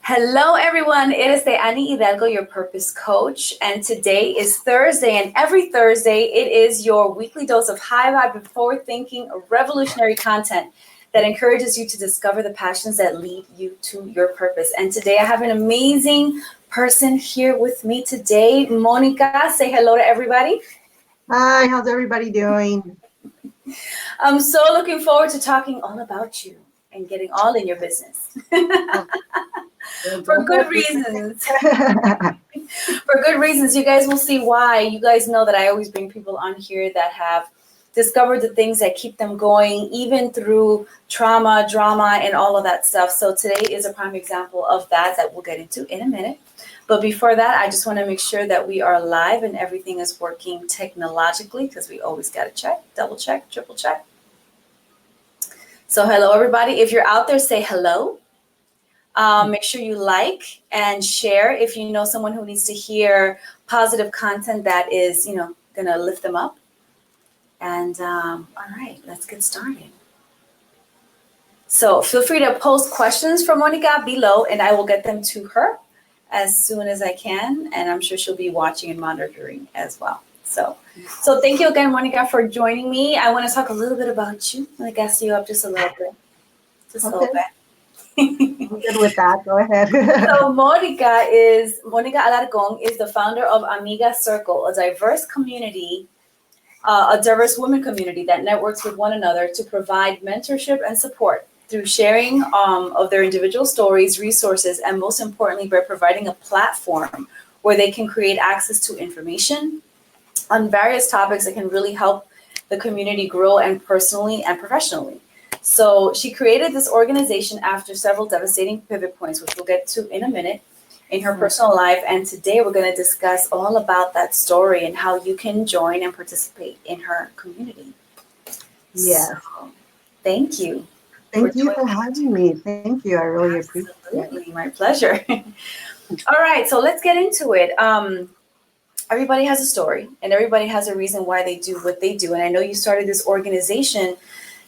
Hello, everyone. It is Teany Hidalgo, your purpose coach. And today is Thursday. And every Thursday, it is your weekly dose of high vibe, forward thinking, revolutionary content that encourages you to discover the passions that lead you to your purpose. And today, I have an amazing person here with me today. Monica, say hello to everybody. Hi, how's everybody doing? I'm so looking forward to talking all about you and getting all in your business. For good reasons. For good reasons. You guys will see why. You guys know that I always bring people on here that have discovered the things that keep them going, even through trauma, drama, and all of that stuff. So today is a prime example of that we'll get into in a minute. But before that, I just want to make sure that we are live and everything is working technologically, because we always got to check, double check, triple check. So hello, everybody. If you're out there, say hello. Make sure you like and share if you know someone who needs to hear positive content that is, going to lift them up. And all right, let's get started. So feel free to post questions for Monica below, and I will get them to her as soon as I can. And I'm sure she'll be watching and monitoring as well. So thank you again, Monica, for joining me. I want to talk a little bit about you. I'm going to gas you up just a little bit. Just a little bit. I'm good with that. Go ahead. So Monica Alarcon is the founder of Amiga Circle, a diverse community, a diverse women community that networks with one another to provide mentorship and support through sharing of their individual stories, resources, and most importantly, by providing a platform where they can create access to information on various topics that can really help the community grow and personally and professionally. So she created this organization after several devastating pivot points, which we'll get to in a minute, in her personal life. And today we're going to discuss all about that story and how you can join and participate in her community. Yes. So, thank you. Thank you for having me. Thank you. I really appreciate it. Absolutely, my pleasure. All right, so let's get into it. Everybody has a story and everybody has a reason why they do what they do. And I know you started this organization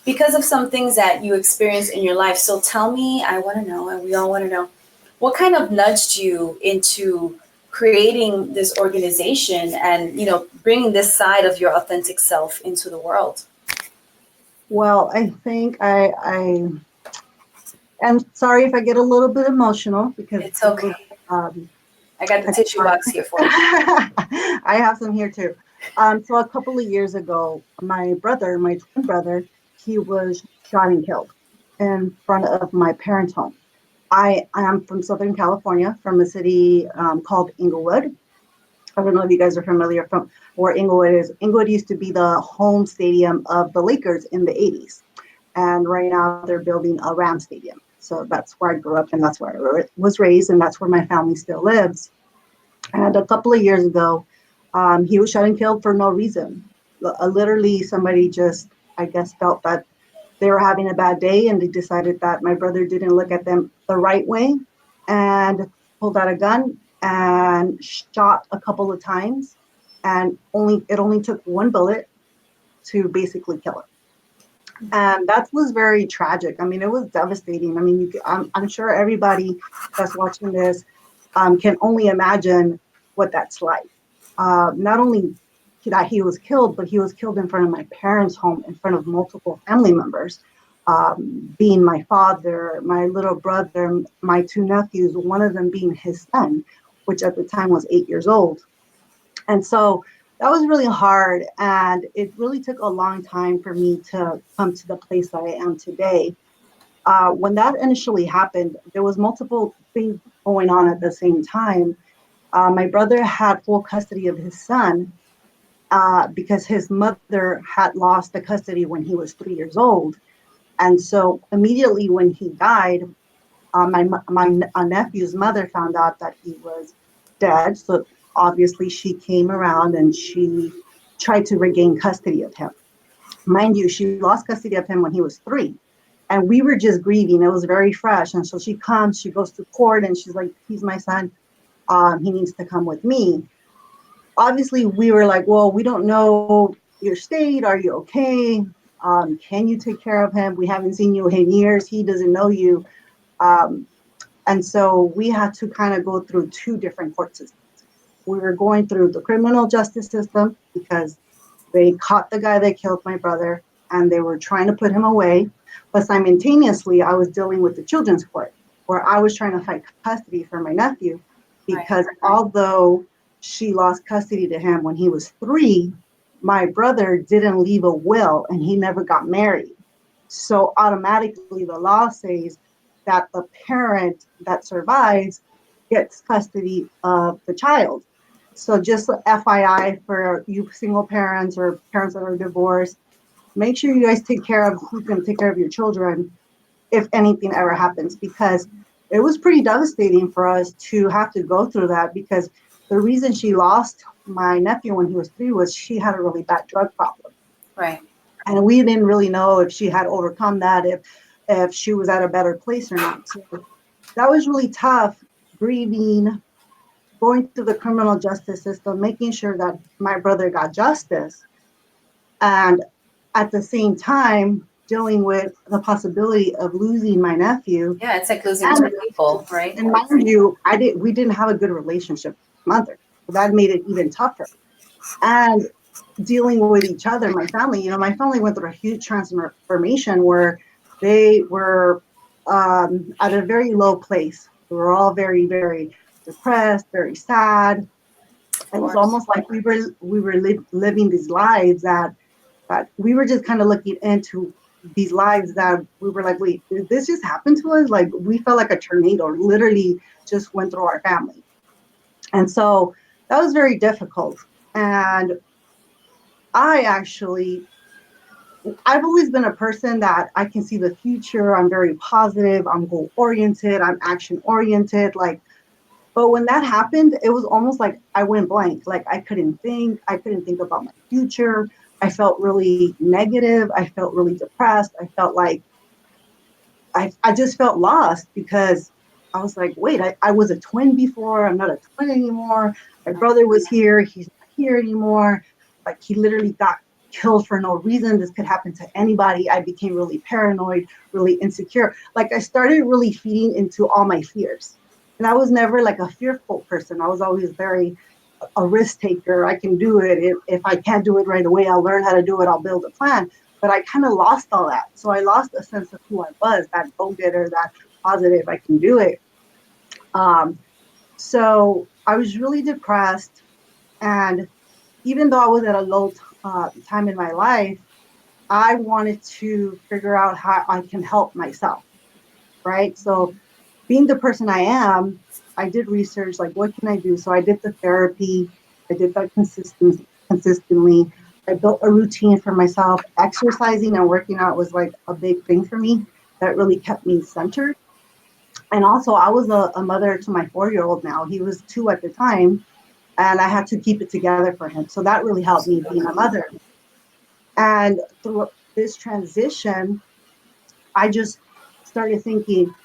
because of some things that you experienced in your life. So tell me, I want to know, and we all want to know, what kind of nudged you into creating this organization and, bringing this side of your authentic self into the world? Well, I think I am sorry if I get a little bit emotional because it's okay. I got the tissue box here for you. I have some here too. So a couple of years ago, my twin brother, he was shot and killed in front of my parents' home. I am from Southern California, from a city called Inglewood. I don't know if you guys are familiar from where Inglewood is. Inglewood used to be the home stadium of the Lakers in the 80s. And right now they're building a Rams stadium. So that's where I grew up and that's where I was raised and that's where my family still lives. And a couple of years ago, he was shot and killed for no reason. Literally, somebody just, I guess, felt that they were having a bad day and they decided that my brother didn't look at them the right way and pulled out a gun and shot a couple of times. And it only took one bullet to basically kill him. And that was very tragic. I mean, it was devastating. I mean, I'm sure everybody that's watching this can only imagine what that's like. Not only that he was killed, but he was killed in front of my parents' home, in front of multiple family members, being my father, my little brother, my two nephews, one of them being his son, which at the time was 8 years old. And so that was really hard. And it really took a long time for me to come to the place that I am today. When that initially happened, there was multiple things going on at the same time. My brother had full custody of his son because his mother had lost the custody when he was 3 years old. And so immediately when he died, my nephew's mother found out that he was dead. So obviously she came around and she tried to regain custody of him. Mind you, she lost custody of him when he was 3. And we were just grieving. It was very fresh. And so she comes, she goes to court and she's like, he's my son. He needs to come with me. Obviously, we were like, well, we don't know your state. Are you okay? Can you take care of him? We haven't seen you in years. He doesn't know you. And so we had to kind of go through two different court systems. We were going through the criminal justice system because they caught the guy that killed my brother and they were trying to put him away. But simultaneously, I was dealing with the children's court where I was trying to fight custody for my nephew because although she lost custody to him when he was 3, my brother didn't leave a will and he never got married. So automatically the law says that the parent that survives gets custody of the child. So just FYI for you single parents or parents that are divorced, make sure you guys take care of who's going to take care of your children if anything ever happens, because it was pretty devastating for us to have to go through that, because the reason she lost my nephew when he was 3 was she had a really bad drug problem. Right. And we didn't really know if she had overcome that, if she was at a better place or not. So that was really tough, grieving, going through the criminal justice system, making sure that my brother got justice. And at the same time, dealing with the possibility of losing my nephew. Yeah, it's like losing two people, right? And mind you, we didn't have a good relationship with my mother. So that made it even tougher. And dealing with each other, my family, my family went through a huge transformation where they were at a very low place. We were all very, very depressed, very sad. It was almost like we were living these lives that we were just kind of looking into these lives that we were like, wait, did this just happen to us? Like, we felt like a tornado literally just went through our family. And so that was very difficult. And I've always been a person that I can see the future. I'm very positive. I'm goal oriented. I'm action oriented. But when that happened, it was almost like I went blank. Like I couldn't think about my future. I felt really negative. I felt really depressed. I felt like I just felt lost, because I was like, wait, I was a twin before. I'm not a twin anymore. My brother was here. He's not here anymore. Like, he literally got killed for no reason. This could happen to anybody. I became really paranoid, really insecure. Like, I started really feeding into all my fears. And I was never like a fearful person. I was always very a risk taker. I can do it. If I can't do it right away, I'll learn how to do it. I'll build a plan. But I kind of lost all that. So I lost a sense of who I was, that go-getter, that positive, I can do it. So I was really depressed. And even though I was at a low time in my life, I wanted to figure out how I can help myself, right? So being the person I am, I did research, like, what can I do? So I did the therapy. I did that consistently. I built a routine for myself. Exercising and working out was like a big thing for me. That really kept me centered. And also, I was a mother to my 4-year-old now. He was 2 at the time, and I had to keep it together for him. So that really helped me being a mother. And through this transition, I just started thinking,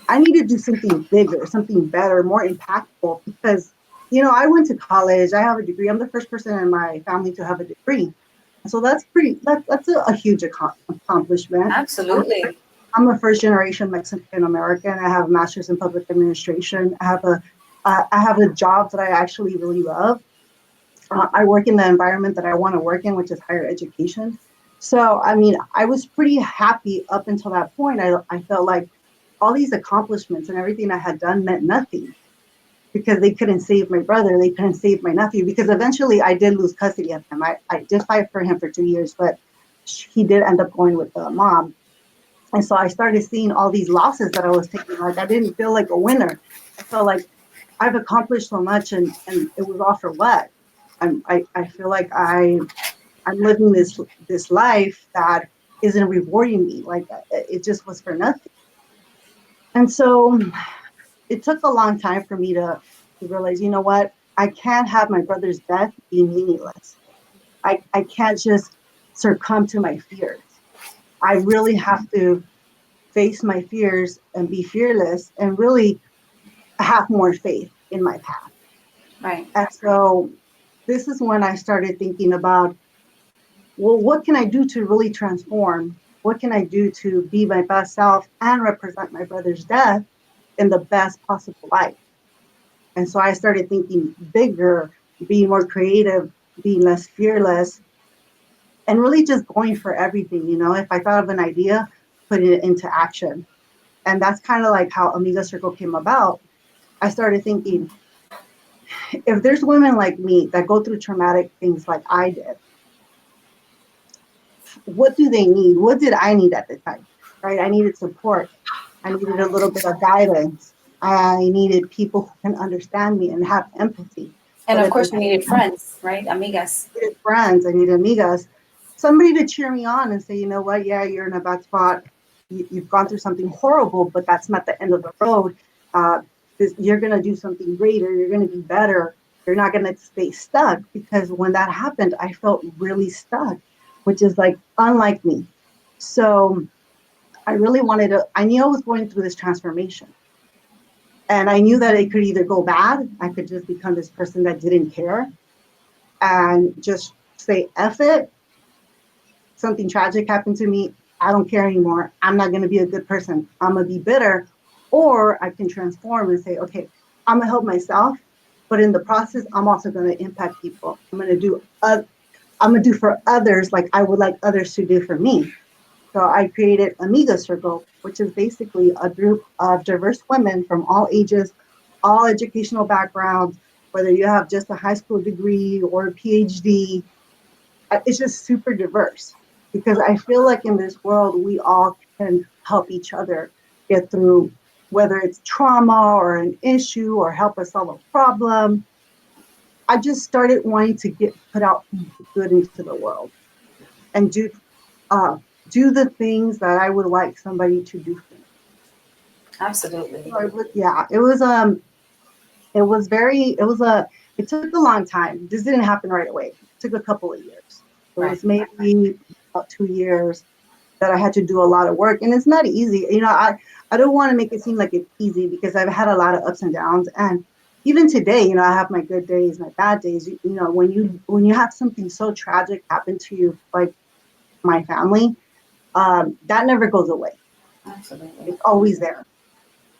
I need to do something bigger, something better, more impactful, because, I went to college. I have a degree. I'm the first person in my family to have a degree. So that's a huge accomplishment. Absolutely. I'm a first generation Mexican American. I have a master's in public administration. I have a job that I actually really love. I work in the environment that I want to work in, which is higher education. So, I mean, I was pretty happy up until that point. I felt like all these accomplishments and everything I had done meant nothing, because they couldn't save my brother. They couldn't save my nephew, because eventually I did lose custody of him. I did fight for him for 2 years, but he did end up going with the mom. And so I started seeing all these losses that I was taking. Like, I didn't feel like a winner. I felt like I've accomplished so much, and it was all for what? I feel like I'm living this life that isn't rewarding me. Like, it just was for nothing. And so it took a long time for me to realize, you know what? I can't have my brother's death be meaningless. I can't just succumb to my fears. I really have to face my fears and be fearless and really have more faith in my path. Right. And so this is when I started thinking about, well, what can I do to really transform? What can I do to be my best self and represent my brother's death in the best possible light. And so I started thinking bigger, being more creative, being less fearless, and really just going for everything. If I thought of an idea, putting it into action. And that's kind of like how Amiga Circle came about. I started thinking, if there's women like me that go through traumatic things like I did, what do they need? What did I need at the time? Right? I needed support. I needed a little bit of guidance. I needed people who can understand me and have empathy. And But of at the course, you same needed friends, right? Amigas. I needed friends, I needed amigas, somebody to cheer me on and say, you know what, yeah, you're in a bad spot. You've gone through something horrible, but that's not the end of the road. Uh, you're going to do something greater. You're going to be better. You're not going to stay stuck, because when that happened, I felt really stuck, which is like unlike me. So I really wanted to, I knew I was going through this transformation. And I knew that it could either go bad, I could just become this person that didn't care and just say, F it. Something tragic happened to me. I don't care anymore. I'm not going to be a good person. I'm going to be bitter. Or I can transform and say, okay, I'm going to help myself. But in the process, I'm also going to impact people. I'm going to do for others like I would like others to do for me. So I created Amiga Circle, which is basically a group of diverse women from all ages, all educational backgrounds, whether you have just a high school degree or a PhD. It's just super diverse, because I feel like in this world, we all can help each other get through, whether it's trauma or an issue or help us solve a problem. I just started wanting to put out good into the world and uh, do the things that I would like somebody to do for me. Absolutely. So yeah, it took a long time. This didn't happen right away. It took a couple of years. It Right. was maybe about 2 years that I had to do a lot of work. And it's not easy. I don't want to make it seem like it's easy, because I've had a lot of ups and downs. And even today, I have my good days, my bad days. When you have something so tragic happen to you, like my family, that never goes away. Absolutely. It's always there.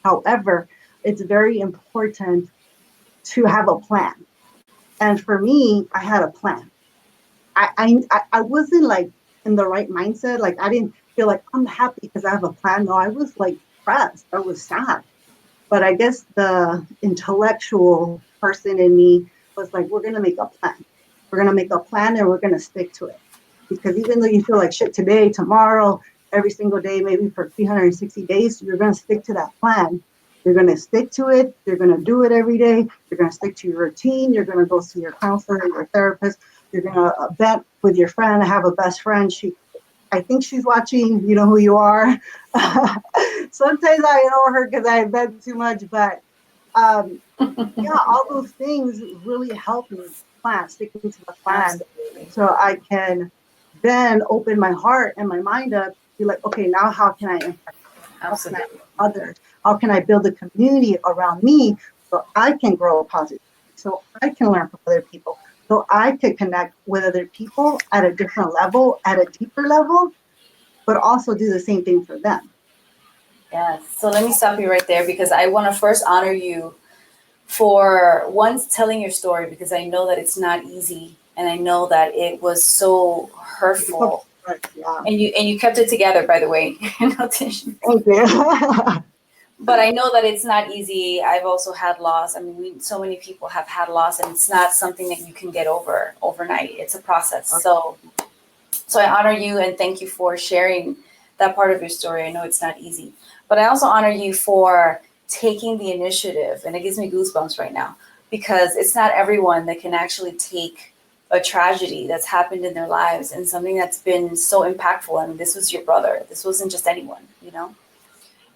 However, it's very important to have a plan. And for me, I had a plan. I wasn't like in the right mindset. Like, I didn't feel like I'm happy because I have a plan. No, I was like depressed. I was sad. But I guess the intellectual person in me was like, we're gonna make a plan. We're gonna make a plan and we're gonna stick to it. Because even though you feel like shit today, tomorrow, every single day, maybe for 360 days, you're gonna stick to that plan. You're gonna stick to it. You're gonna do it every day. You're gonna stick to your routine. You're gonna go see your counselor, your therapist. You're gonna vent with your friend. I have a best friend. I think she's watching. You know who you are. Sometimes I ignore her because I vent too much, but yeah, all those things really help me sticking to the plan, Absolutely. so I can then open my heart and my mind up, be like, okay, now how can I impact? How can I Absolutely. help others? How can I build a community around me so I can grow positively, so I can learn from other people, so I could connect with other people at a different level, at a deeper level, but also do the same thing for them. Yes. So let me stop you right there, because I want to first honor you for once telling your story, because I know that it's not easy, and I know that it was so hurtful, Yeah. and you kept it together, by the way. No tension. Thank you. But I know that it's not easy. I've also had loss. I mean, so many people have had loss, and it's not something that you can get over overnight. It's a process. So I honor you and thank you for sharing that part of your story. I know it's not easy, but I also honor you for taking the initiative, and it gives me goosebumps right now, because it's not everyone that can actually take a tragedy that's happened in their lives and something that's been so impactful. I mean, this was your brother. This wasn't just anyone, you know?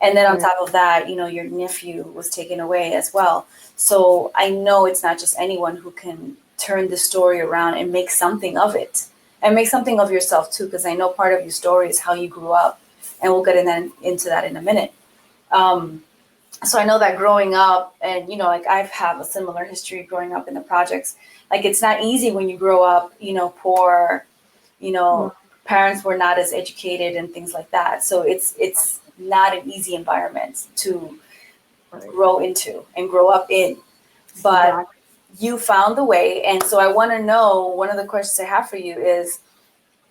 And then on top of that, your nephew was taken away as well. So I know it's not just anyone who can turn the story around and make something of it, and make something of yourself too, because I know part of your story is how you grew up, and we'll get into that in a minute. So I know that growing up, and like I've had a similar history growing up in the projects. Like, it's not easy when you grow up, poor, you know, parents were not as educated and things like that. So it's not an easy environment to Right. grow into and grow up in. But Exactly. you found the way. And so I want to know, one of the questions I have for you is,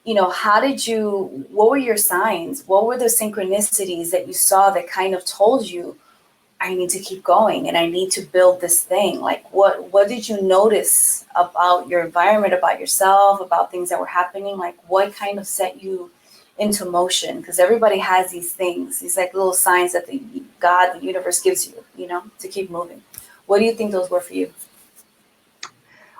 what were your signs? What were the synchronicities that you saw that kind of told you, I need to keep going and I need to build this thing? Like, what did you notice about your environment, about yourself, about things that were happening? Like, what kind of set you into motion? Because everybody has these things, these like little signs that the universe gives you, to keep moving. What do you think those were for you?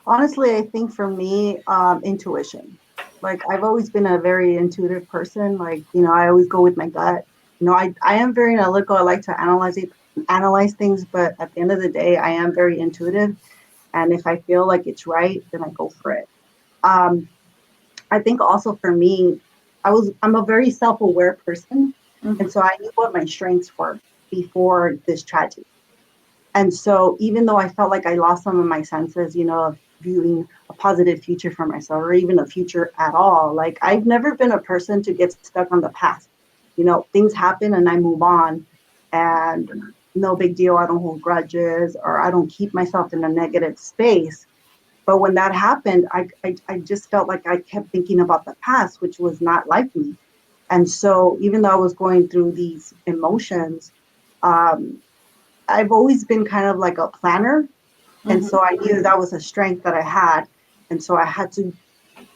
Honestly, I think for me, intuition. Like I've always been a very intuitive person. Like, I always go with my gut. I am very analytical. I like to analyze things, but at the end of the day, I am very intuitive. And if I feel like it's right, then I go for it. Um, I think also for me, I'm a very self-aware person. And Mm-hmm. so I knew what my strengths were before this tragedy. And so even though I felt like I lost some of my senses, of viewing a positive future for myself or even a future at all, like I've never been a person to get stuck on the past. Things happen and I move on, and no big deal. I don't hold grudges or I don't keep myself in a negative space. But when that happened, I just felt like I kept thinking about the past, which was not like me. And so even though I was going through these emotions, um, I've always been kind of like a planner. And Mm-hmm. so I knew that was a strength that I had. And so I had to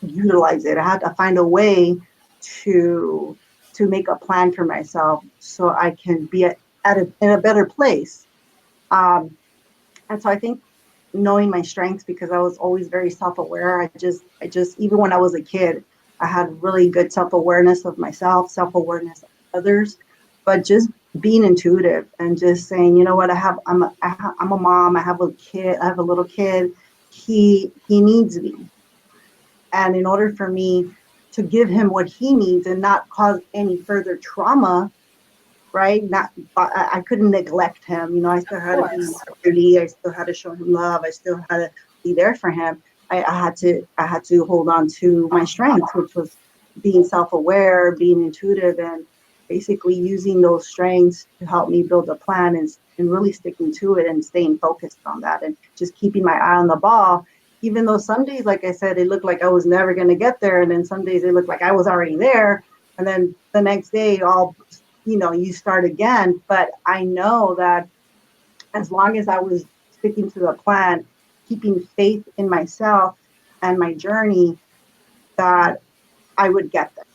utilize it. I had to find a way to make a plan for myself so I can be in a better place. Um, and so I think knowing my strengths, because I was always very self-aware. I just even when I was a kid, I had really good self-awareness of myself, self-awareness of others, but just being intuitive and just saying, you know what, I'm a mom. I have a kid. I have a little kid. He needs me, and in order for me to give him what he needs and not cause any further trauma, right? Not, I couldn't neglect him. I still Of had to be course. sturdy. I still had to show him love. I still had to be there for him. I had to hold on to my strengths, which was being self-aware, being intuitive, and basically using those strengths to help me build a plan and really sticking to it and staying focused on that and just keeping my eye on the ball. Even though some days, like I said, it looked like I was never going to get there, and then some days it looked like I was already there, and then the next day all you start again. But I know that as long as I was sticking to the plan, keeping faith in myself and my journey, that I would get there.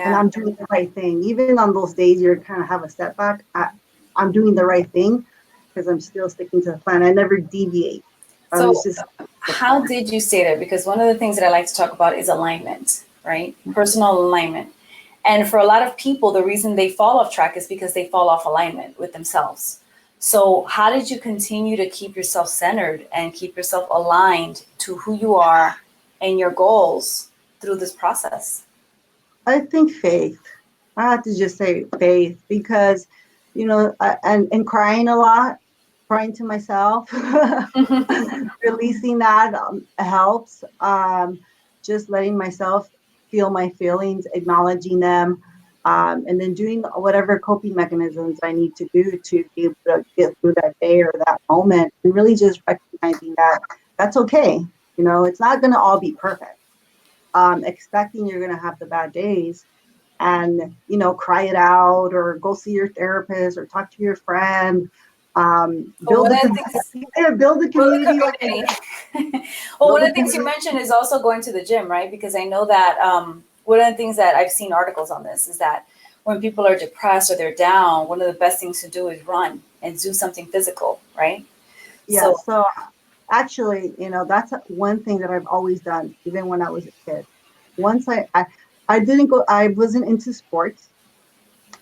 And Yeah. I'm doing the right thing. Even on those days you kind of have a setback, I'm doing the right thing because I'm still sticking to the plan. I never deviate. I was So, just the how plan. did you say that? Because one of the things that I like to talk about is alignment, right? Personal alignment. And for a lot of people, the reason they fall off track is because they fall off alignment with themselves. So, how did you continue to keep yourself centered and keep yourself aligned to who you are and your goals through this process? I think faith. I have to just say faith because, and crying a lot, crying to myself, releasing that helps. Just letting myself feel my feelings, acknowledging them, and then doing whatever coping mechanisms I need to do to be able to get through that day or that moment, and really just recognizing that that's okay. It's not going to all be perfect. Expecting you're going to have the bad days and cry it out or go see your therapist or talk to your friend, But build one a of the community. things, Yeah, build a well, the community like community. Well, build one of a the things you community. mentioned is also going to the gym, right? Because I know that one of the things that I've seen articles on this is that when people are depressed or they're down, one of the best things to do is run and do something physical, right? Yeah, So, so actually, that's one thing that I've always done even when I was a kid. Once I didn't go, I wasn't into sports.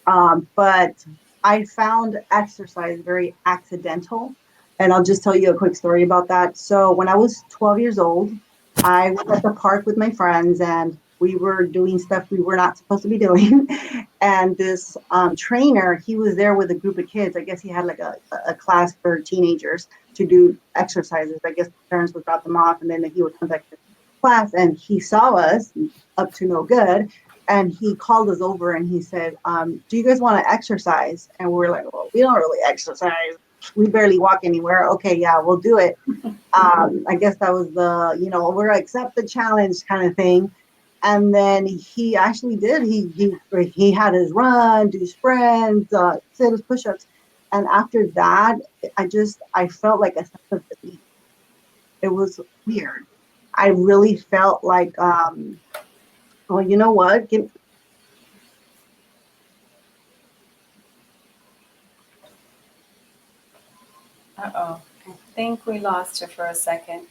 But I found exercise very accidental. And I'll just tell you a quick story about that. So when I was 12 years old, I was at the park with my friends and we were doing stuff we were not supposed to be doing. And this trainer, he was there with a group of kids. I guess he had like a class for teenagers to do exercises. I guess the parents would drop them off and then he would come back to class and he saw us up to no good and he called us over and he said, do you guys want to exercise? And we were like, well, we don't really exercise. we barely walk anywhere. Okay, yeah, we'll do it. I guess that was the, we're accept the challenge kind of thing. And then he actually did. He had his run, do sprints, did his push-ups, and after that, I felt like a sense of relief. It was weird. I really felt like, well, you know what? Uh-oh. I think we lost her for a second.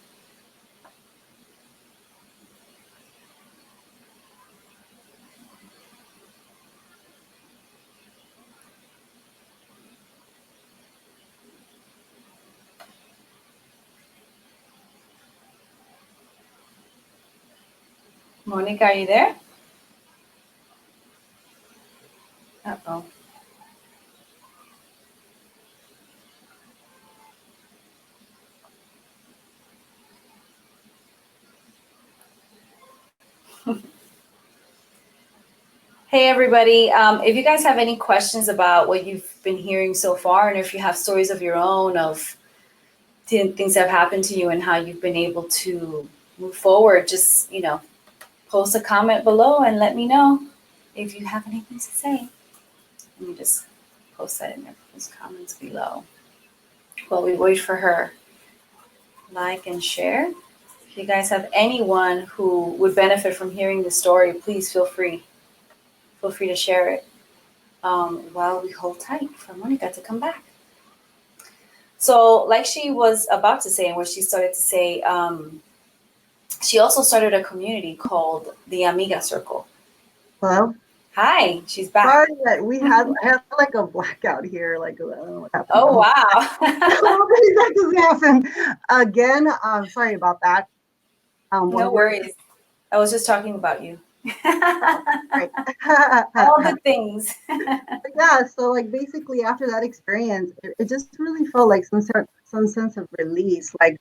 Monica, are you there? Uh-oh. Hey, everybody. If you guys have any questions about what you've been hearing so far, and if you have stories of your own of things that have happened to you and how you've been able to move forward, just, post a comment below and let me know if you have anything to say. Let me just post that in those comments below while we wait for her. Like and share. If you guys have anyone who would benefit from hearing the story, please feel free. Feel free to share it while we hold tight for Monica to come back. So, like she was about to say, and what she started to say, she also started a community called the Amiga Circle. Hello? Hi, she's back. Sorry that I had like a blackout here. Like, I don't know what happened. Oh, wow. That doesn't happen again. Sorry about that. No worries. I was just talking about you. Right. All good things. Yeah, so like basically after that experience, it just really felt like some sense of release, like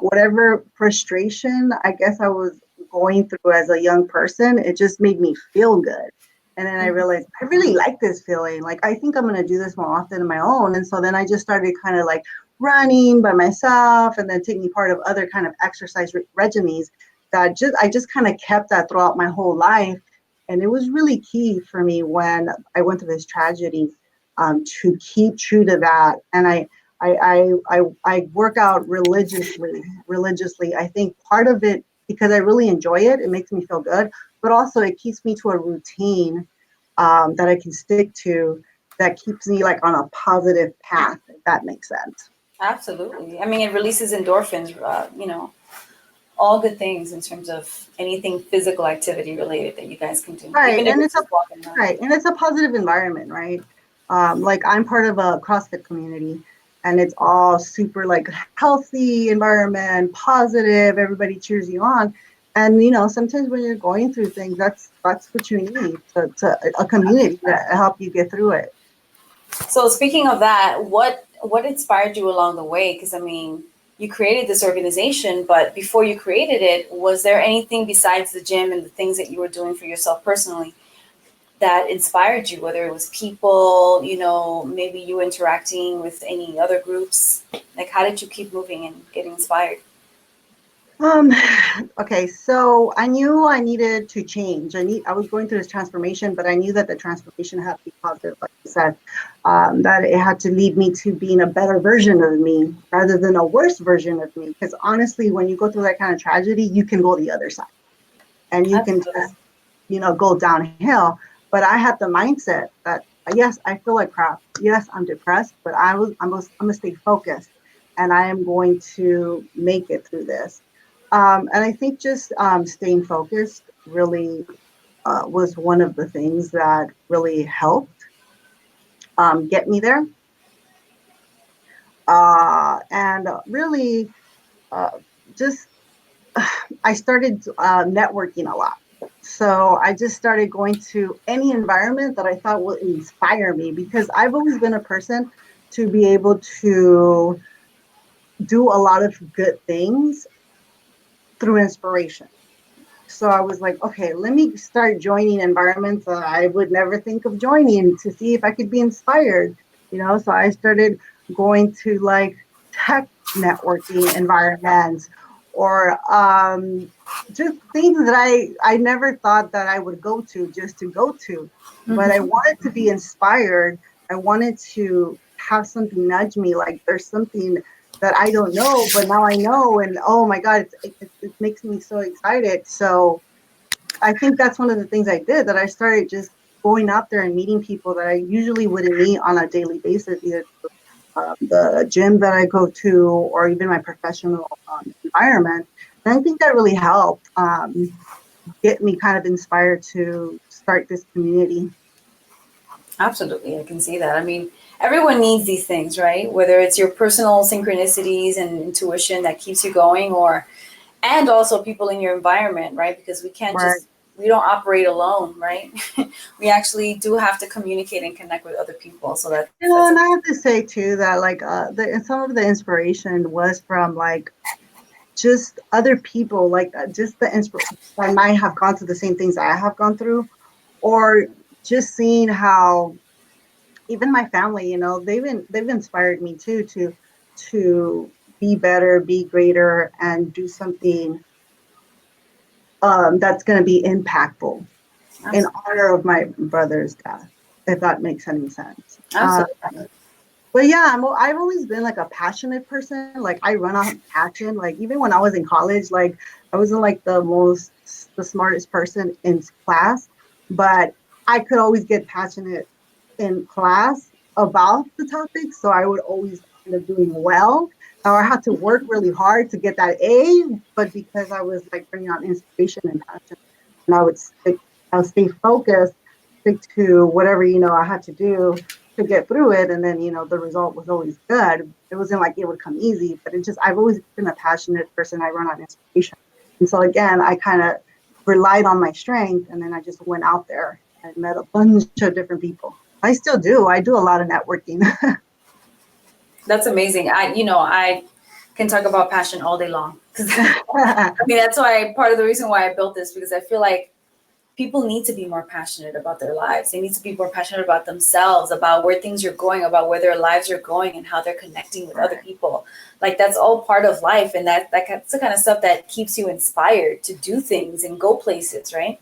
whatever frustration I guess I was going through as a young person, it just made me feel good. And then I realized I really like this feeling. Like I think I'm gonna do this more often on my own. And so then I just started kind of like running by myself and then taking part of other kind of exercise regimens that I just kind of kept that throughout my whole life. And it was really key for me when I went through this tragedy, to keep true to that. And I work out religiously. I think part of it, because I really enjoy it, it makes me feel good, but also it keeps me to a routine that I can stick to, that keeps me like on a positive path, if that makes sense. Absolutely. I mean, it releases endorphins, all good things in terms of anything physical activity related that you guys can do. Right, Even if and it's just walking around. right, and it's a positive environment, right? Like I'm part of a CrossFit community, and it's all super like healthy environment, positive. Everybody cheers you on, and sometimes when you're going through things, that's what you need, to a community to help you get through it. So speaking of that, what inspired you along the way? Because I mean, you created this organization, but before you created it, was there anything besides the gym and the things that you were doing for yourself personally that inspired you? Whether it was people, maybe you interacting with any other groups. Like, how did you keep moving and getting inspired? Um, okay, so I knew I needed to change. I was going through this transformation, but I knew that the transformation had to be positive, like I said, that it had to lead me to being a better version of me rather than a worse version of me. Because honestly, when you go through that kind of tragedy, you can go the other side and you can just, go downhill. But I had the mindset that, yes, I feel like crap. Yes, I'm depressed, but I'm gonna stay focused, and I am going to make it through this. And I think just staying focused really was one of the things that really helped get me there. And really, uh, just I started networking a lot. So I just started going to any environment that I thought would inspire me, because I've always been a person to be able to do a lot of good things through inspiration. So I was like, okay, let me start joining environments that I would never think of joining to see if I could be inspired. So I started going to like tech networking environments, or just things that I never thought that I would go to just to go to. But I Mhm. wanted to be inspired. I wanted to have something nudge me, like there's something that I don't know, but now I know, and oh my God, it makes me so excited. So I think that's one of the things I did, that I started just going out there and meeting people that I usually wouldn't meet on a daily basis, either the gym that I go to or even my professional environment. And I think that really helped get me kind of inspired to start this community. Absolutely, I can see that. I mean, everyone needs these things, right? Whether it's your personal synchronicities and intuition that keeps you going, or and also people in your environment, right? Because Right. we don't operate alone, right? We actually do have to communicate and connect with other people. So You know, that's and I have to say too that like some of the inspiration was from like just other people, like just the inspiration that might have gone through the same things I have gone through, or just seeing how even my family, you know, they've inspired me too to be better, be greater, and do something that's going to be impactful in absolutely, honor of my brother's death, if that makes any sense. absolutely. But yeah, I've always been like a passionate person. Like I run on passion. Like even when I was in college, like I wasn't like the smartest person in class, but I could always get passionate in class about the topic. So I would always end up doing well. Or I had to work really hard to get that A, but because I was like bringing on inspiration and passion, and I would stay focused, stick to whatever, you know, I had to do to get through it. And then, you know, the result was always good. It wasn't like it would come easy, but I've always been a passionate person. I run on inspiration. And so again, I kind of relied on my strength, and then I just went out there and met a bunch of different people. I still do. I do a lot of networking. That's amazing. I can talk about passion all day long. 'Cause I mean, that's why part of the reason why I built this, because I feel like people need to be more passionate about their lives. They need to be more passionate about themselves, about where things are going, about where their lives are going, and how they're connecting with other people. Like that's all part of life, and that's the kind of stuff that keeps you inspired to do things and go places, right?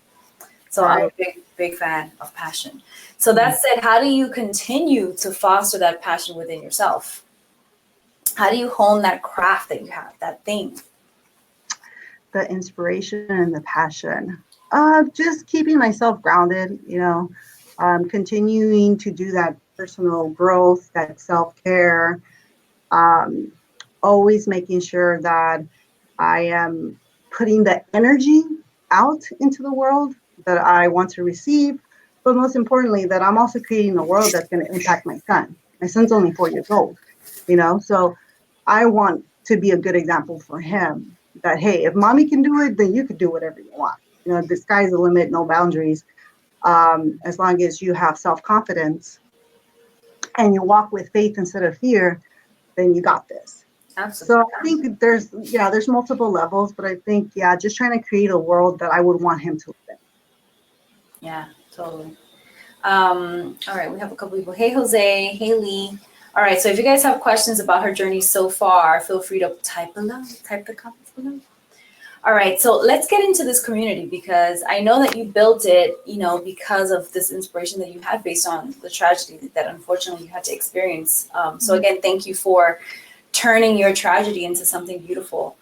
So I'm a Right. big fan of passion. So that said, how do you continue to foster that passion within yourself? How do you hone that craft that you have, that thing? The inspiration and the passion. Just keeping myself grounded, you know, continuing to do that personal growth, that self care, um, always making sure that I am putting the energy out into the world that I want to receive. But most importantly, that I'm also creating a world that's going to impact my son. My son's only 4 years old, you know, so I want to be a good example for him that, hey, if mommy can do it, then you can do whatever you want. You know, the sky's the limit, no boundaries. As long as you have self confidence and you walk with faith instead of fear, then you got this. So Absolutely. I think there's multiple levels, but I think, yeah, just trying to create a world that I would want him to live Yeah, totally. All right, we have a couple people. Hey, Jose. Hey, Lee. All right, so if you guys have questions about her journey so far, feel free to type below, type the comments below. All right, so let's get into this community, because I know that you built it, because of this inspiration that you had based on the tragedy that unfortunately you had to experience. So in. again, thank you for turning your tragedy into something beautiful.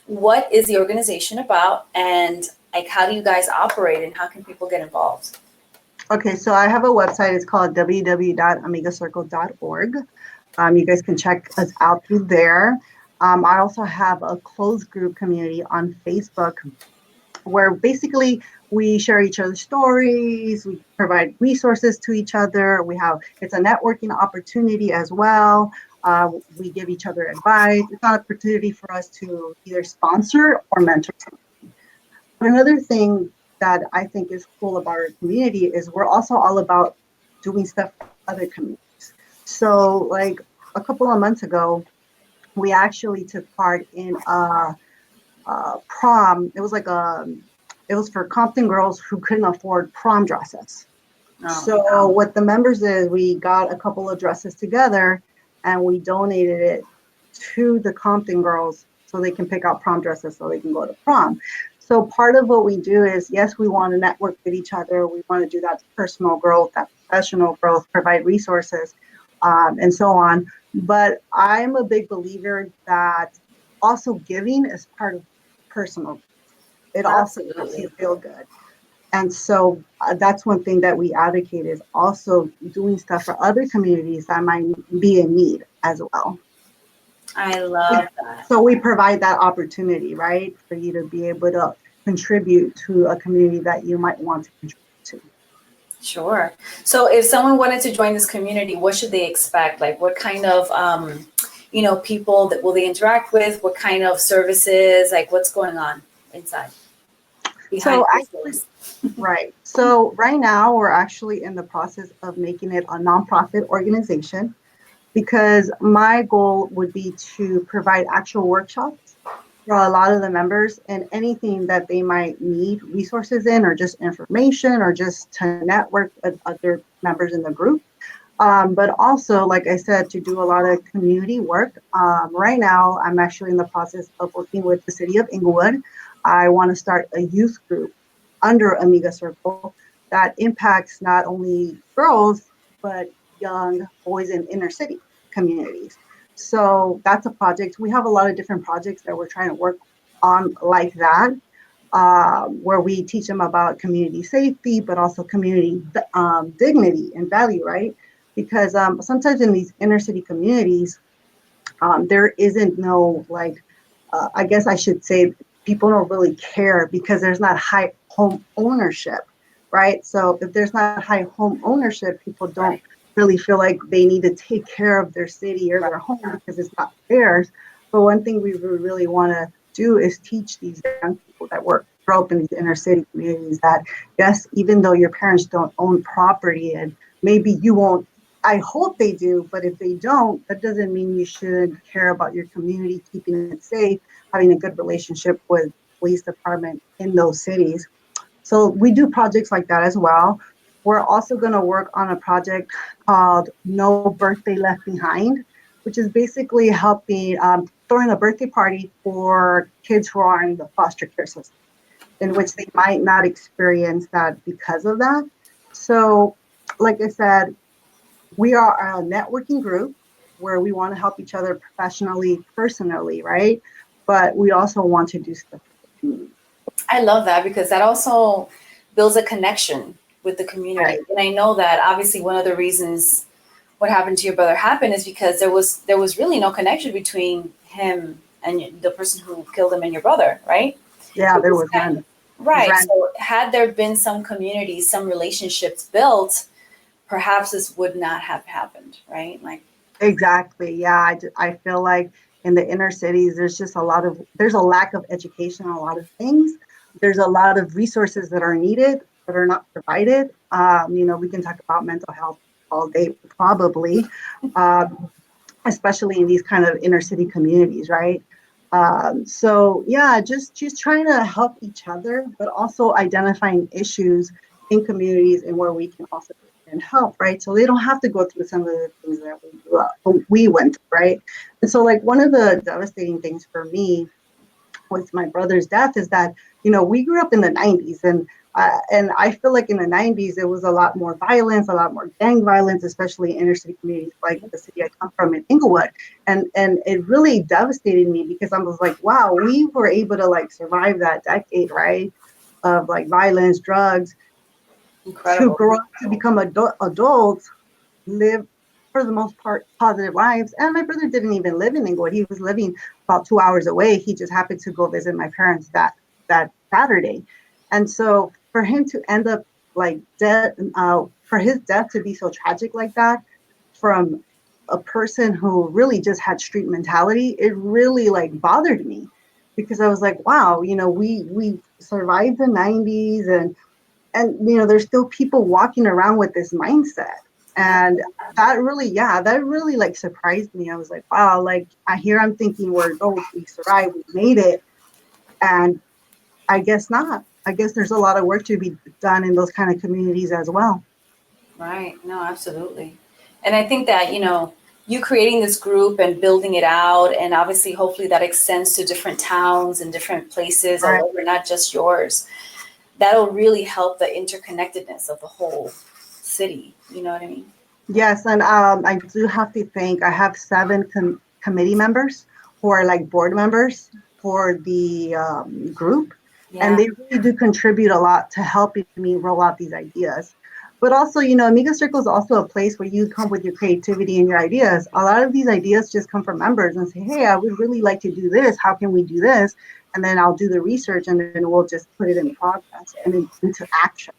What is the organization about, and like how do you guys operate, and how can people get involved? Okay, so I have a website. It's called www.amigacircle.org. You guys can check us out through there. I also have a closed group community on Facebook where basically we share each other's stories, we provide resources to each other. It's a networking opportunity as well. We give each other advice. It's an opportunity for us to either sponsor or mentor. Another thing that I think is cool about our community is we're also all about doing stuff for other communities. So, like a couple of months ago, we actually took part in a prom. It was for Compton girls who couldn't afford prom dresses. Oh, So, what the members did, we got a couple of dresses together, and we donated it to the Compton girls so they can pick out prom dresses so they can go to prom. So part of what we do is, yes, we want to network with each other. We want to do that personal growth, that professional growth, provide resources, and so on. But I'm a big believer that also giving is part of personal. It also makes you Absolutely. feel good. And so that's one thing that we advocate is also doing stuff for other communities that might be in need as well. I love that. So we provide that opportunity, right, for you to be able to contribute to a community that you might want to contribute to. Sure. So if someone wanted to join this community, what should they expect? Like what kind of people that will they interact with? What kind of services? Like what's going on inside behind So closed actually, doors? right. So right now we're actually in the process of making it a nonprofit organization because my goal would be to provide actual workshops for a lot of the members and anything that they might need resources in or just information or just to network with other members in the group. But also, like I said, to do a lot of community work. Right now, I'm actually in the process of working with the city of Inglewood. I want to start a youth group under Amiga Circle that impacts not only girls, but young boys in inner city communities. So that's a project. We have a lot of different projects that we're trying to work on like that, where we teach them about community safety, but also community dignity and value, right? Because sometimes in these inner city communities, there isn't no like, I guess I should say, people don't really care because there's not high home ownership, right? So if there's not high home ownership, people don't Right. really feel like they need to take care of their city or Right. their home because it's not theirs. But one thing we really want to do is teach these young people that grow up in these inner city communities that yes, even though your parents don't own property and maybe you won't, I hope they do, but if they don't, that doesn't mean you shouldn't care about your community, keeping it safe, having a good relationship with police department in those cities. So we do projects like that as well. We're also going to work on a project called No Birthday Left Behind, which is basically helping throwing a birthday party for kids who are in the foster care system, in which they might not experience that because of that. So, like I said, we are a networking group where we want to help each other professionally, personally, right? But we also want to do stuff for the community. I love that because that also builds a connection with the community. Right. And I know that obviously one of the reasons what happened to your brother happened is because there was really no connection between him and the person who killed him and your brother, right? Yeah, It there was was none. right. Ran. So had there been some community, some relationships built, perhaps this would not have happened, right? Like, Exactly. Yeah, I feel like in the inner cities, there's a lack of education on a lot of things. There's a lot of resources that are needed that are not provided. We can talk about mental health all day, probably, um, especially in these kind of inner city communities, right? So yeah, just trying to help each other, but also identifying issues in communities and where we can also and help, right? So they don't have to go through some of the things that we went through, right? And so like one of the devastating things for me with my brother's death is that we grew up in the 90s and I feel like in the 90s it was a lot more violence, a lot more gang violence, especially in inner city communities like the city I come from in Inglewood. And it really devastated me because I was like, wow, we were able to like survive that decade, right? Of like violence, drugs, to incredible. grow up to become adults, live for the most part positive lives. And my brother didn't even live in Inglewood. He was living about 2 hours away. He just happened to go visit my parents that Saturday. And so for him to end up like dead, for his death to be so tragic like that, from a person who really just had street mentality, it really like bothered me because I was like, wow, we survived the 90s and there's still people walking around with this mindset. And that really like surprised me. I was like, wow, like I'm thinking we're adults, we survived, we made it. And I guess not. I guess there's a lot of work to be done in those kind of communities as well. Right. No, absolutely. And I think that, you creating this group and building it out, and obviously, hopefully, that extends to different towns and different places all Right. over, not just yours. That'll really help the interconnectedness of the whole city. You know what I mean? Yes, and I do have to thank. I have seven committee members who are like board members for the group, and Yeah. they really do contribute a lot to helping me roll out these ideas. But also, Amiga Circle is also a place where you come with your creativity and your ideas. A lot of these ideas just come from members and say, "Hey, I would really like to do this. How can we do this?" And then I'll do the research, and then we'll just put it in progress and into action.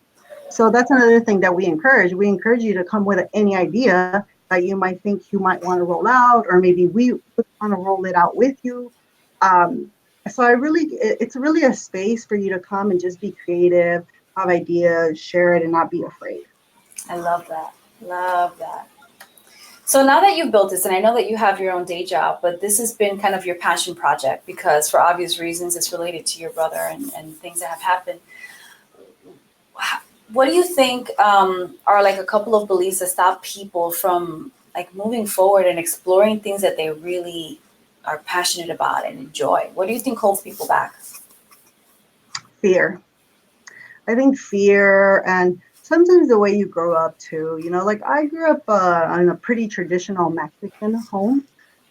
So that's another thing that we encourage. We encourage you to come with any idea that you might think you might want to roll out, or maybe we would want to roll it out with you. Um, so it's really a space for you to come and just be creative, have ideas, share it, and not be afraid. I love that. Love that. So now that you've built this, and I know that you have your own day job, but this has been kind of your passion project because for obvious reasons it's related to your brother and things that have happened. What do you think are like a couple of beliefs that stop people from like moving forward and exploring things that they really are passionate about and enjoy? What do you think holds people back? Fear. I think fear and sometimes the way you grow up too. Like I grew up in a pretty traditional Mexican home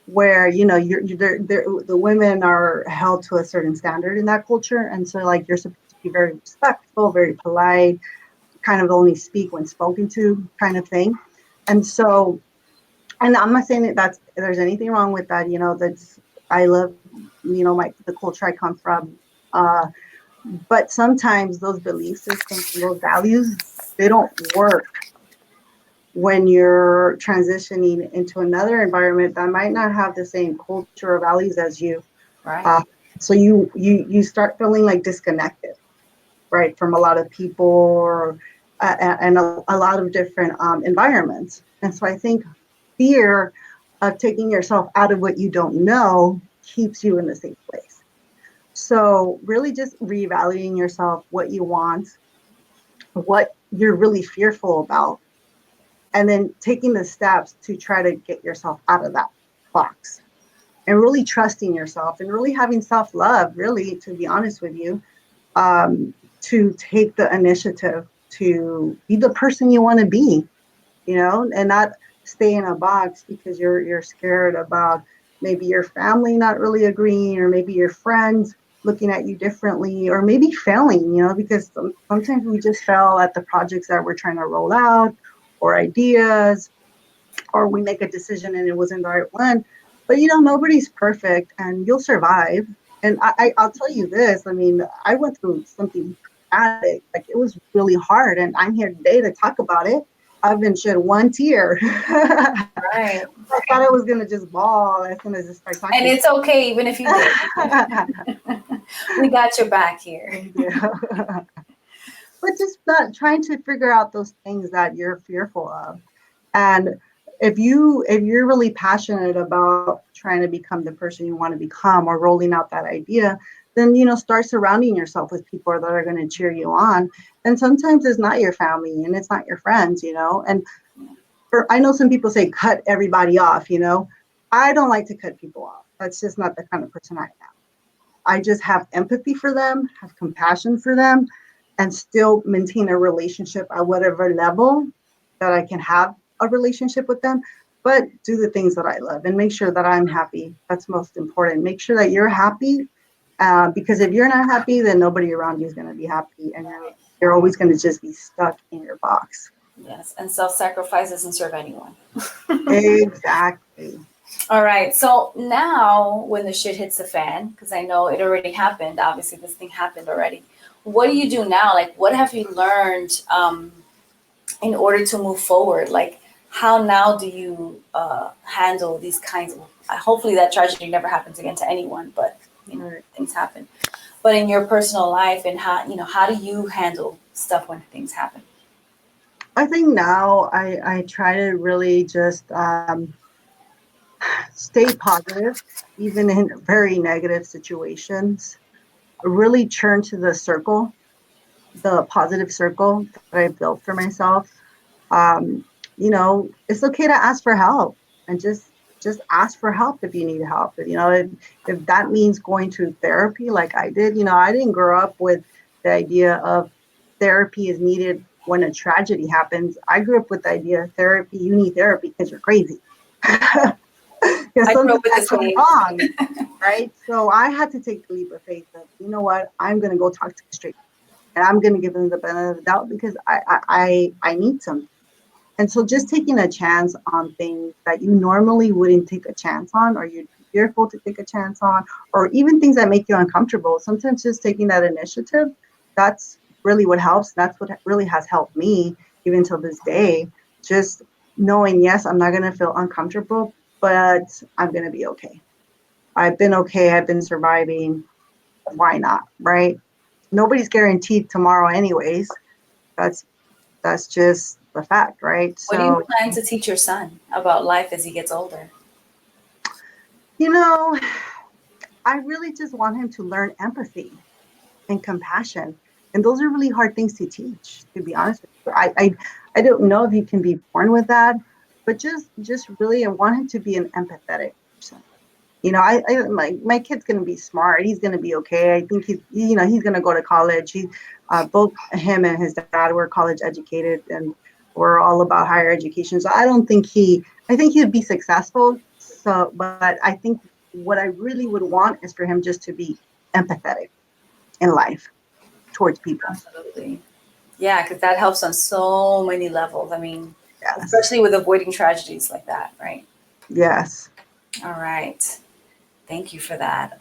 where the women are held to a certain standard in that culture, and so like you're supposed to be very respectful, very polite, kind of only speak when spoken to, kind of thing. And so, and I'm not saying that there's anything wrong with that. That's I love the culture I come from. Uh, but sometimes those belief systems and those values, they don't work when you're transitioning into another environment that might not have the same culture or values as you. Right. Uh, so you start feeling like disconnected, right, from a lot of people or and a lot of different environments. And so I think fear of taking yourself out of what you don't know keeps you in the same place. So really just reevaluating yourself, what you want, what you're really fearful about, and then taking the steps to try to get yourself out of that box and really trusting yourself and really having self-love, really, to be honest with you, to take the initiative to be the person you want to be, and not stay in a box because you're scared about maybe your family not really agreeing, or maybe your friends looking at you differently, or maybe failing, because sometimes we just fail at the projects that we're trying to roll out, or ideas, or we make a decision and it wasn't the right one. But nobody's perfect, and you'll survive. And I'll tell you this. I mean, I went through something traumatic. Like, it was really hard, and I'm here today to talk about it. I haven't shed one tear. I Right. thought I was gonna just bawl as soon as I start And talking. it's okay, even if you did. We got your back here. Thank you. But just not trying to figure out those things that you're fearful of. And if you're really passionate about trying to become the person you want to become, or rolling out that idea, then start surrounding yourself with people that are going to cheer you on. And sometimes it's not your family and it's not your friends, and I know some people say cut everybody off. I don't like to cut people off. That's just not the kind of person I am. I just have empathy for them, have compassion for them, and still maintain a relationship at whatever level that I can have a relationship with them, but do the things that I love and make sure that I'm happy. That's most important. Make sure that you're happy, because if you're not happy, then nobody around you is going to be happy, and you're always going to just be stuck in your box. Yes, and self-sacrifice doesn't serve anyone. Exactly. All right. So now, when the shit hits the fan, because I know it already happened, obviously this thing happened already. What do you do now? Like, what have you learned in order to move forward? Like, how now do you handle these kinds of? Hopefully, that tragedy never happens again to anyone, but Right. things happen. But in your personal life, and how do you handle stuff when things happen? I think now I try to really just stay positive, even in very negative situations. Really turn to the positive circle that I built for myself. It's okay to ask for help and just ask for help if you need help. If that means going to therapy like I did. I didn't grow up with the idea of therapy is needed when a tragedy happens. I grew up with the idea of therapy, you need therapy because you're crazy. Because I grew up something with the had gone same. wrong, right? So I had to take the leap of faith of, you know what, I'm going to go talk to a straight, and I'm going to give them the benefit of the doubt because I need something. And so just taking a chance on things that you normally wouldn't take a chance on, or you'd be fearful to take a chance on, or even things that make you uncomfortable. Sometimes just taking that initiative, that's really what helps. That's what really has helped me even till this day. Just knowing, yes, I'm not going to feel uncomfortable, but I'm going to be okay. I've been okay. I've been surviving. Why not? Right? Nobody's guaranteed tomorrow anyways. That's that's just the fact, right? What do you So, plan to teach your son about life as he gets older? you know, I really just want him to learn empathy and compassion. And those are really hard things to teach, to be honest with you. I don't know if he can be born with that, but just really I want him to be an empathetic person. My kid's gonna be smart. He's gonna be okay. I think he's gonna go to college. Both him and his dad were college educated, and we're all about higher education. So I don't think I think he'd be successful. So, but I think what I really would want is for him just to be empathetic in life towards people. Absolutely. Yeah, because that helps on so many levels. I mean, Yes. especially with avoiding tragedies like that, right? Yes. All right. Thank you for that.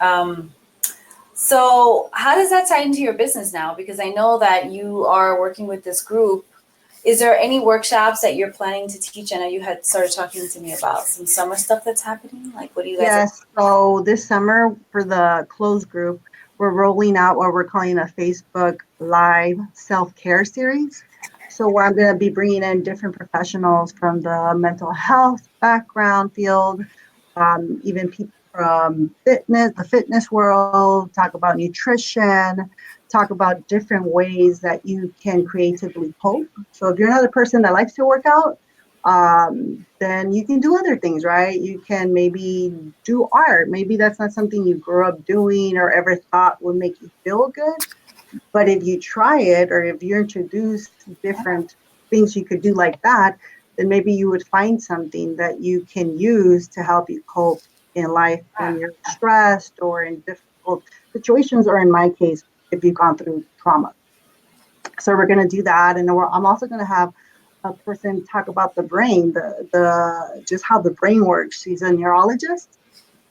So, how does that tie into your business now? Because I know that you are working with this group. Is there any workshops that you're planning to teach? I know you had started talking to me about some summer stuff that's happening. Like, what do you guys? Yes. So this summer for the closed group, we're rolling out what we're calling a Facebook Live self-care series. So where I'm going to be bringing in different professionals from the mental health background field, even people from the fitness world, talk about nutrition, talk about different ways that you can creatively cope. So if you're not a person that likes to work out, then you can do other things, right? You can maybe do art. Maybe that's not something you grew up doing or ever thought would make you feel good. But if you try it, or if you're introduced different things you could do like that, then maybe you would find something that you can use to help you cope in life when you're stressed or in difficult situations, or in my case, if you've gone through trauma. So we're going to do that, and I'm also going to have a person talk about the brain, the just how the brain works. She's a neurologist,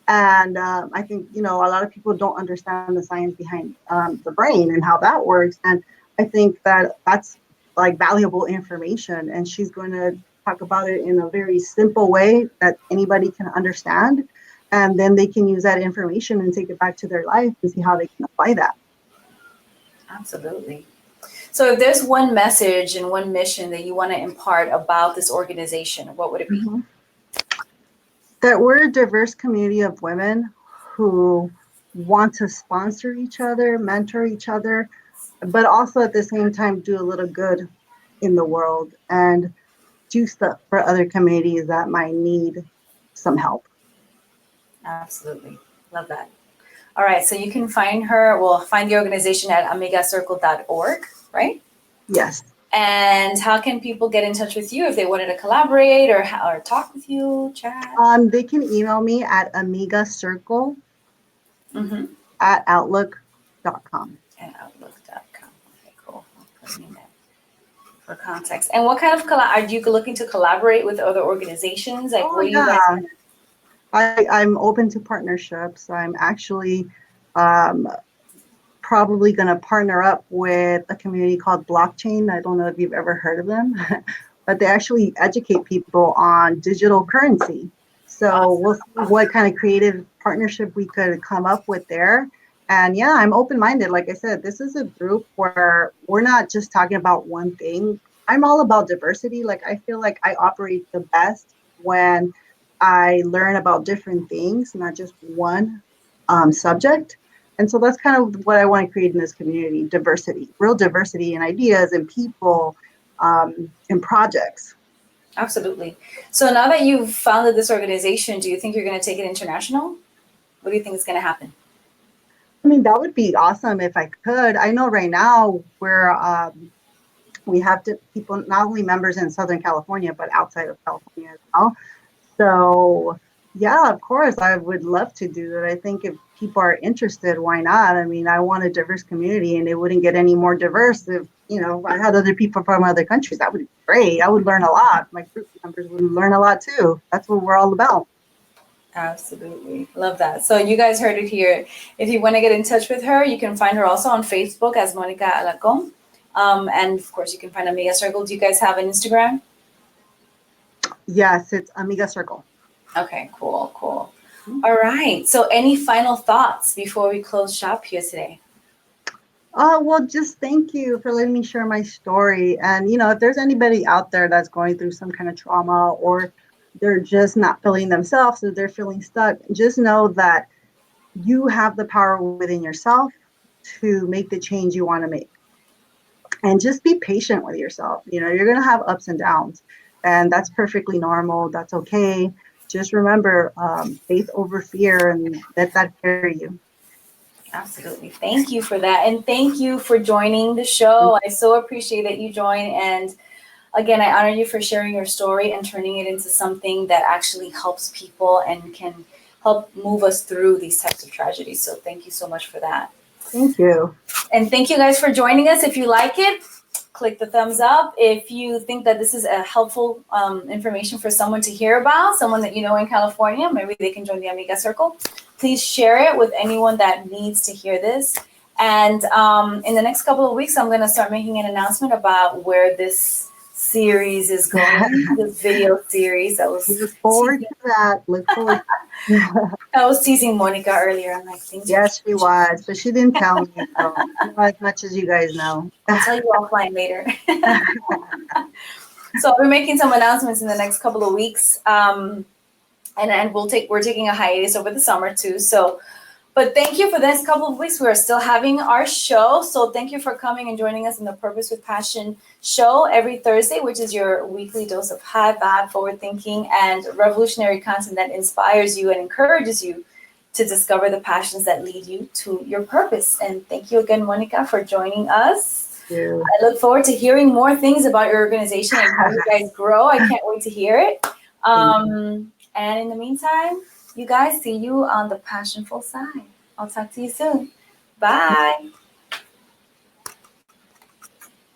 and I think a lot of people don't understand the science behind the brain and how that works. And I think that that's like valuable information, and she's going to talk about it in a very simple way that anybody can understand, and then they can use that information and take it back to their life and see how they can apply that. Absolutely. So, if there's one message and one mission that you want to impart about this organization, what would it be? Mm-hmm. That we're a diverse community of women who want to sponsor each other, mentor each other, but also at the same time do a little good in the world and do stuff for other communities that might need some help. Absolutely. Love that. All right. So, you can find her, well, find the organization at amigacircle.org, right? Yes. And how can people get in touch with you if they wanted to collaborate or talk with you, chat? They can email me at amigacircle Mm-hmm. at outlook.com. At outlook.com. Okay, cool. I'll put it in there for context. And what kind of are you looking to collaborate with other organizations? Like, Oh, what do you guys? yeah. I'm open to partnerships. I'm actually um, probably going to partner up with a community called Blockchain. I don't know if you've ever heard of them, but they actually educate people on digital currency. So we'll see what kind of creative partnership we could come up with there. And yeah, I'm open-minded. Like I said, this is a group where we're not just talking about one thing. I'm all about diversity. Like I feel like I operate the best when I learn about different things, not just one subject. And so that's kind of what I want to create in this community: diversity, real diversity in ideas and people, and projects. Absolutely. So now that you've founded this organization, do you think you're going to take it international? What do you think is going to happen? I mean, that would be awesome if I could. I know right now we have people, not only members in Southern California, but outside of California as well. So, yeah, of course, I would love to do that. I think if people are interested, why not? I mean, I want a diverse community, and it wouldn't get any more diverse if, I had other people from other countries. That would be great. I would learn a lot. My group members would learn a lot too. That's what we're all about. Absolutely. Love that. So you guys heard it here. If you want to get in touch with her, you can find her also on Facebook as Monica Alarcon. And of course, you can find Amiga Circle. Do you guys have an Instagram? Yes, it's Amiga Circle. Okay, cool, cool. All right. So any final thoughts before we close shop here today? Well, just thank you for letting me share my story. And, if there's anybody out there that's going through some kind of trauma, or they're just not feeling themselves, or they're feeling stuck, just know that you have the power within yourself to make the change you want to make. And just be patient with yourself. You're going to have ups and downs, and that's perfectly normal. That's okay. Just remember, faith over fear, and let that carry you. Absolutely. Thank you for that. And thank you for joining the show. I so appreciate that you joined. And again, I honor you for sharing your story and turning it into something that actually helps people and can help move us through these types of tragedies. So thank you so much for that. Thank you. And thank you guys for joining us. If you like it, click the thumbs up. If you think that this is a helpful information for someone to hear about, someone that you know in California, maybe they can join the Amiga Circle. Please share it with anyone that needs to hear this. And in the next couple of weeks, I'm going to start making an announcement about where this series is going, this video series. Look forward to that. Look forward. I was teasing Monica earlier. I'm like, things. Yes, she was, but she didn't tell me. So, as much as you guys know. I'll tell you offline later. So I'll be making some announcements in the next couple of weeks. And we're taking a hiatus over the summer too. So, but thank you for the next couple of weeks. We are still having our show. So thank you for coming and joining us in the Purpose with Passion show every Thursday, which is your weekly dose of high vibe, forward thinking, and revolutionary content that inspires you and encourages you to discover the passions that lead you to your purpose. And thank you again, Monica, for joining us. Yeah. I look forward to hearing more things about your organization and how you guys grow. I can't wait to hear it. And in the meantime, you guys, see you on the passionful side. I'll talk to you soon. Bye.